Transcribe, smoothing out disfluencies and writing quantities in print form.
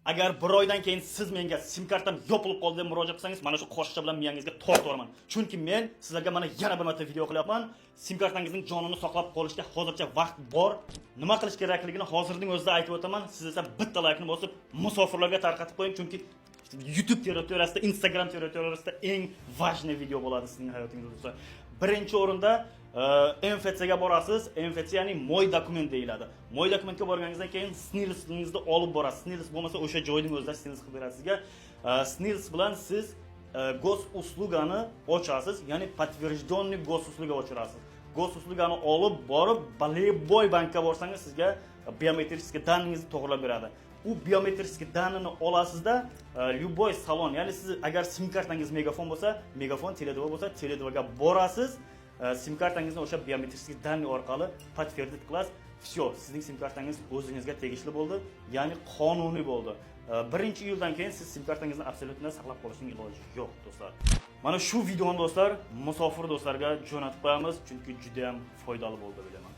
Agar bir oydan keyin siz menga sim kartam yopilib qoldi deb murojaat qilsangiz, mana shu qo'shiqcha bilan miyangizga tortib o'raman. Chunki men sizlarga mana yana bir marta video qilyapman. Sim kartangizning jonini saqlab qolishga hozircha vaqt bor. Nima qilish kerakligini hozirning o'zida aytib o'taman. Siz esa bitta laykni bosib, musofirlarga tarqatib qo'ying, chunki YouTube territoriyasida, Instagram territoriyasida eng важный video bo'ladi sizning hayotingizda. Birinchi o'rinda MFC ga borasiz. MFC ya'ni moy dokument deyiladi. Moy dokumentga borganingizdan keyin SNILS'ingizni olib borasiz. SNILS bo'lmasa o'sha joyning o'zida SNILS qilib beradi sizga. SNILS bilan siz gosuslugani ochasiz, ya'ni подтвержденный gosuslуга ochirasiz. Gosuslugani olib borib, Baleboy bankka borsangiz sizga biometrический данныйingizni to'g'rilab beradi. U biometrический данныйni olasizda любой salon, ya'ni siz agar sim kartangiz Megafon bo'lsa, Megafon, Tele2 bo'lsa, Tele2ga borasiz. Sim kartangizni o'sha biometrический данный orqali подтвердить qilasiz. Всё, sizning sim kartangiz o'zingizga tegishli bo'ldi, ya'ni qonuniy bo'ldi. 1-iyuldan keyin siz sim kartangizni absolyutno saqlab qolishning iloji yo'q, do'stlar. Mana shu videoni do'stlar, musofir do'stlarga jo'natib qo'yamiz, chunki juda ham foydali bo'ldi bilaman.